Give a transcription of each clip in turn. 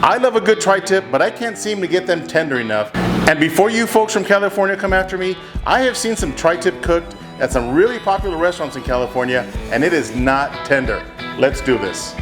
I love a good tri-tip, but I can't seem to get them tender enough. And before you folks from California come after me, I have seen some tri-tip cooked at some really popular restaurants in California, and it is not tender. Let's do this.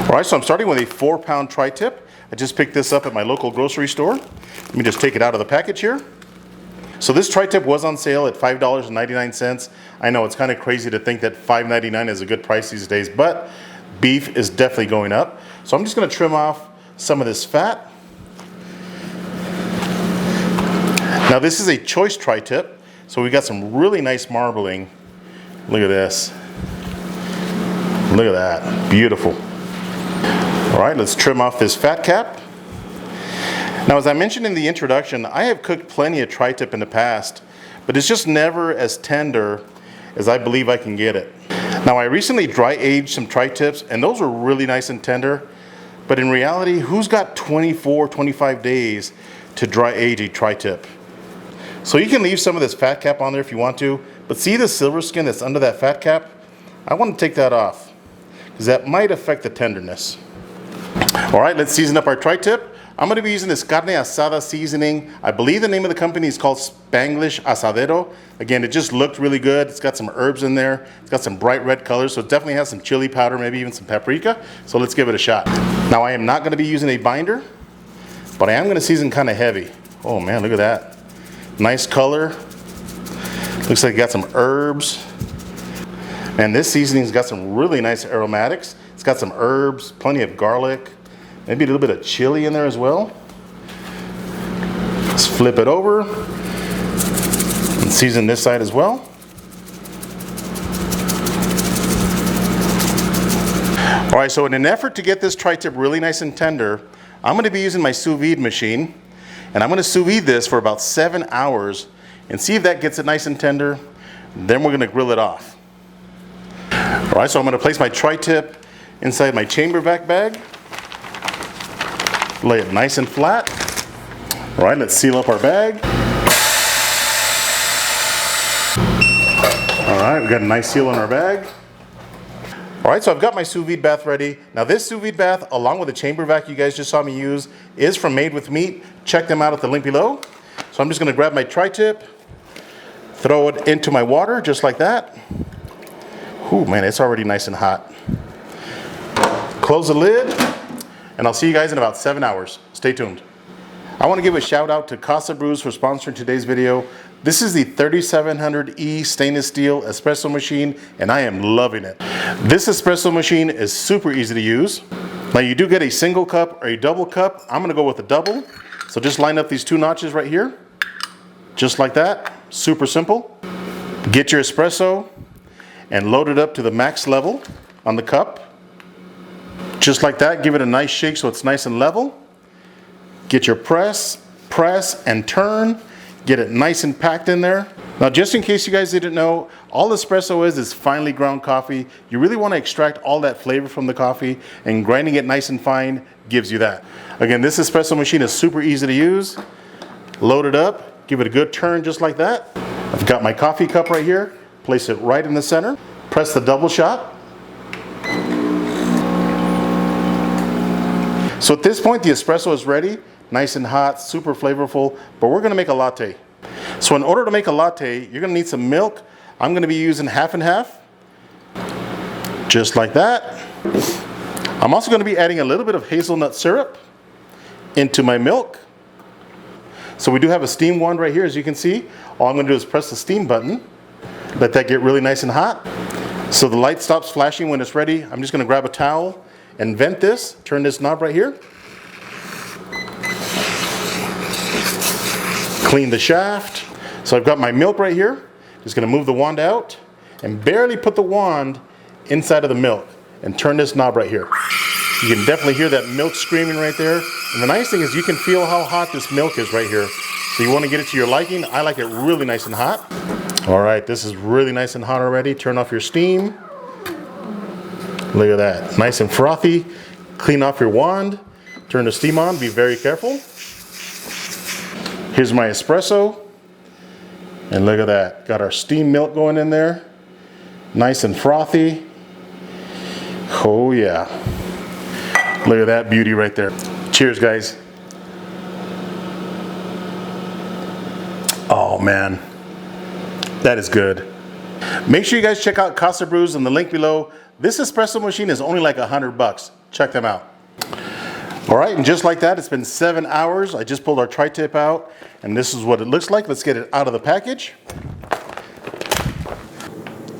All right, so I'm starting with a 4-pound tri-tip. I just picked this up at my local grocery store. Let me just take it out of the package here. So this tri-tip was on sale at $5.99. I know it's kind of crazy to think that $5.99 is a good price these days, but beef is definitely going up. So I'm just gonna trim off some of this fat. Now this is a choice tri-tip, so we got some really nice marbling. Look at this. Look at that, beautiful. All right, let's trim off this fat cap. Now, as I mentioned in the introduction, I have cooked plenty of tri-tip in the past, but it's just never as tender as I believe I can get it. Now, I recently dry aged some tri-tips, and those were really nice and tender, but in reality, who's got 24, 25 days to dry age a tri-tip? So you can leave some of this fat cap on there if you want to, but see the silver skin that's under that fat cap? I want to take that off, because that might affect the tenderness. All right, let's season up our tri-tip. I'm gonna be using this carne asada seasoning. I believe the name of the company is called Spanglish Asadero. Again, it just looked really good. It's got some herbs in there. It's got some bright red colors, so it definitely has some chili powder, maybe even some paprika. So let's give it a shot. Now, I am not gonna be using a binder, but I am gonna season kind of heavy. Oh man, look at that. Nice color. Looks like it got some herbs. And this seasoning's got some really nice aromatics. It's got some herbs, plenty of garlic, maybe a little bit of chili in there as well. Let's flip it over and season this side as well. All right, so in an effort to get this tri-tip really nice and tender, I'm gonna be using my sous vide machine, and I'm gonna sous vide this for about 7 hours and see if that gets it nice and tender. Then we're gonna grill it off. All right, so I'm gonna place my tri-tip inside my chamber vac bag. Lay it nice and flat. All right, let's seal up our bag. All right, we got a nice seal on our bag. All right, so I've got my sous vide bath ready. Now this sous vide bath, along with the chamber vac you guys just saw me use, is from Made with Meat. Check them out at the link below. So I'm just gonna grab my tri-tip, throw it into my water just like that. Ooh, man, it's already nice and hot. Close the lid, and I'll see you guys in about 7 hours. Stay tuned. I want to give a shout out to Casa Brews for sponsoring today's video. This is the 3700E stainless steel espresso machine, and I am loving it. This espresso machine is super easy to use. Now you do get a single cup or a double cup. I'm gonna go with a double. So just line up these 2 notches right here, just like that, super simple. Get your espresso and load it up to the max level on the cup. Just like that, give it a nice shake so it's nice and level. Get your press, and turn. Get it nice and packed in there. Now, just in case you guys didn't know, all espresso is finely ground coffee. You really want to extract all that flavor from the coffee, and grinding it nice and fine gives you that. Again, this espresso machine is super easy to use. Load it up, give it a good turn just like that. I've got my coffee cup right here. Place it right in the center. Press the double shot. So at this point, the espresso is ready, nice and hot, super flavorful, but we're gonna make a latte. So in order to make a latte, you're gonna need some milk. I'm gonna be using half and half, just like that. I'm also gonna be adding a little bit of hazelnut syrup into my milk. So we do have a steam wand right here, as you can see. All I'm gonna do is press the steam button, let that get really nice and hot. So the light stops flashing when it's ready. I'm just gonna grab a towel and vent this, turn this knob right here. Clean the shaft. So I've got my milk right here. Just gonna move the wand out and barely put the wand inside of the milk and turn this knob right here. You can definitely hear that milk screaming right there. And the nice thing is you can feel how hot this milk is right here. So you wanna get it to your liking. I like it really nice and hot. All right, this is really nice and hot already. Turn off your steam. Look at that, nice and frothy. Clean off your wand, turn the steam on, be very careful. Here's my espresso. And look at that, got our steamed milk going in there. Nice and frothy. Oh yeah. Look at that beauty right there. Cheers, guys. Oh man, that is good. Make sure you guys check out Casa Brews in the link below. This espresso machine is only like $100. Check them out. All right, and just like that, it's been 7 hours. I just pulled our tri-tip out, and this is what it looks like. Let's get it out of the package.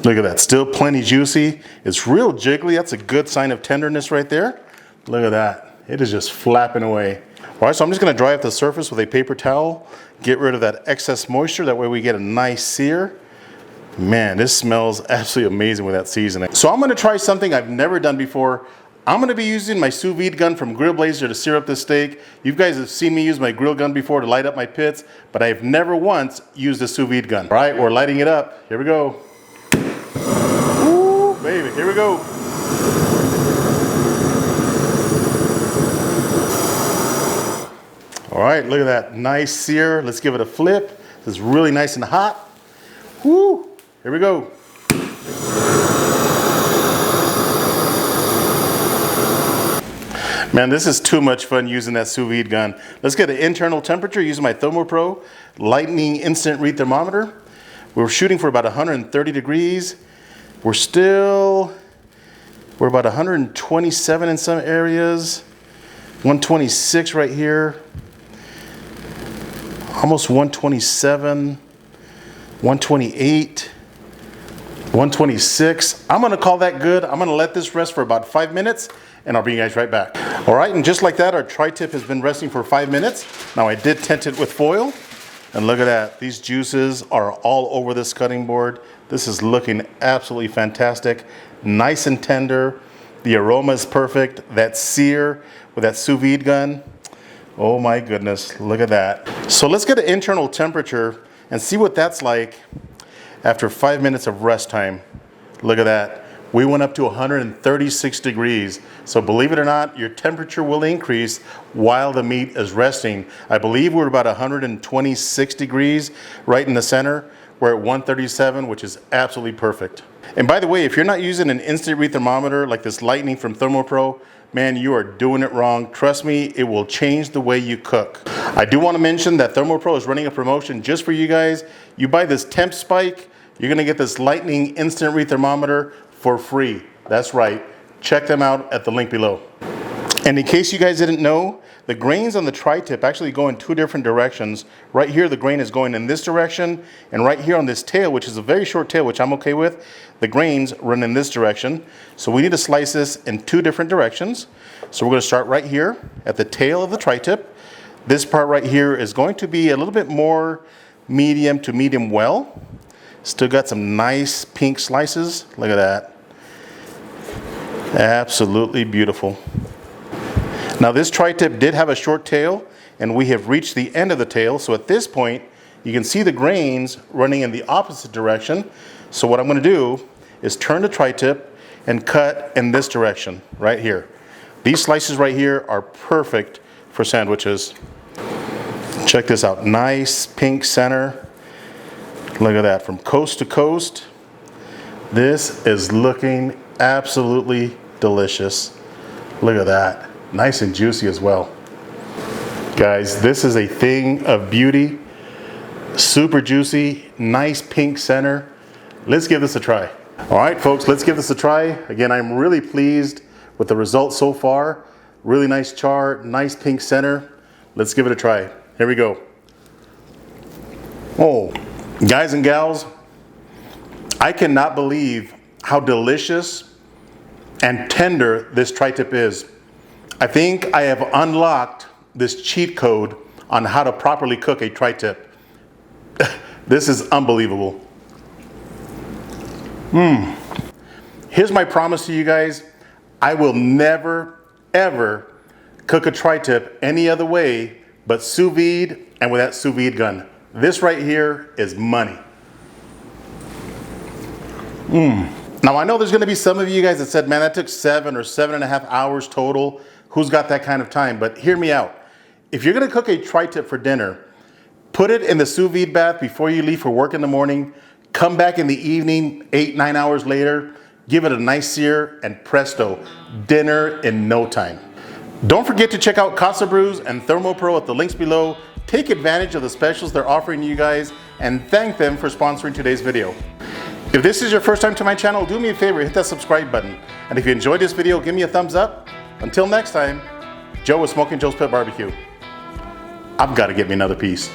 Look at that, still plenty juicy. It's real jiggly. That's a good sign of tenderness right there. Look at that, it is just flapping away. All right, so I'm just gonna dry up the surface with a paper towel, get rid of that excess moisture. That way we get a nice sear. Man, this smells absolutely amazing with that seasoning. So I'm gonna try something I've never done before. I'm gonna be using my sous vide gun from Grill Blazer to sear up this steak. You guys have seen me use my grill gun before to light up my pits, but I've never once used a sous vide gun. All right, we're lighting it up. Here we go. Ooh, baby, here we go. All right, look at that, nice sear. Let's give it a flip. This is really nice and hot. Woo, here we go. Man, this is too much fun using that sous vide gun. Let's get an internal temperature using my ThermoPro Lightning Instant Read Thermometer. We're shooting for about 130 degrees. We're about 127 in some areas. 126 right here. Almost 127. 128. 126. I'm gonna call that good. I'm gonna let this rest for about 5 minutes, and I'll bring you guys right back. All right, and just like that, our tri-tip has been resting for 5 minutes. Now I did tent it with foil, and look at that. These juices are all over this cutting board. This is looking absolutely fantastic. Nice and tender. The aroma is perfect. That sear with that sous vide gun. Oh my goodness, look at that. So let's get an internal temperature and see what that's like after 5 minutes of rest time. Look at that. We went up to 136 degrees. So believe it or not, your temperature will increase while the meat is resting. I believe we're about 126 degrees right in the center. We're at 137, which is absolutely perfect. And by the way, if you're not using an instant read thermometer like this Lightning from ThermoPro, man, you are doing it wrong. Trust me, it will change the way you cook. I do want to mention that ThermoPro is running a promotion just for you guys. You buy this temp spike, you're gonna get this Lightning instant read thermometer for free. That's right, check them out at the link below. And in case you guys didn't know, the grains on the tri-tip actually go in 2 different directions. Right here, the grain is going in this direction, and right here on this tail, which is a very short tail, which I'm okay with, the grains run in this direction. So we need to slice this in 2 different directions. So we're gonna start right here at the tail of the tri-tip. This part right here is going to be a little bit more medium to medium well. Still got some nice pink slices. Look at that. Absolutely beautiful. Now this tri-tip did have a short tail, and we have reached the end of the tail. So at this point, you can see the grains running in the opposite direction. So what I'm gonna do is turn the tri-tip and cut in this direction, right here. These slices right here are perfect for sandwiches. Check this out, nice pink center. Look at that, from coast to coast. This is looking absolutely delicious. Look at that, nice and juicy as well. Guys, this is a thing of beauty. Super juicy, nice pink center. Let's give this a try. All right, folks, let's give this a try. Again, I'm really pleased with the results so far. Really nice char, nice pink center. Let's give it a try. Here we go. Oh, guys and gals, I cannot believe how delicious and tender this tri-tip is. I think I have unlocked this cheat code on how to properly cook a tri-tip. This is unbelievable. Here's my promise to you guys. I will never, ever cook a tri-tip any other way but sous vide and with that sous vide gun. This right here is money. Now I know there's gonna be some of you guys that said, man, that took 7 or 7.5 hours total. Who's got that kind of time? But hear me out. If you're gonna cook a tri-tip for dinner, put it in the sous vide bath before you leave for work in the morning, come back in the evening, 8-9 hours later, give it a nice sear, and presto, dinner in no time. Don't forget to check out Casa Brews and ThermoPro at the links below. Take advantage of the specials they're offering you guys and thank them for sponsoring today's video. If this is your first time to my channel, do me a favor, hit that subscribe button. And if you enjoyed this video, give me a thumbs up. Until next time, Joe with Smokin Joe's Pet BBQ. I've got to get me another piece.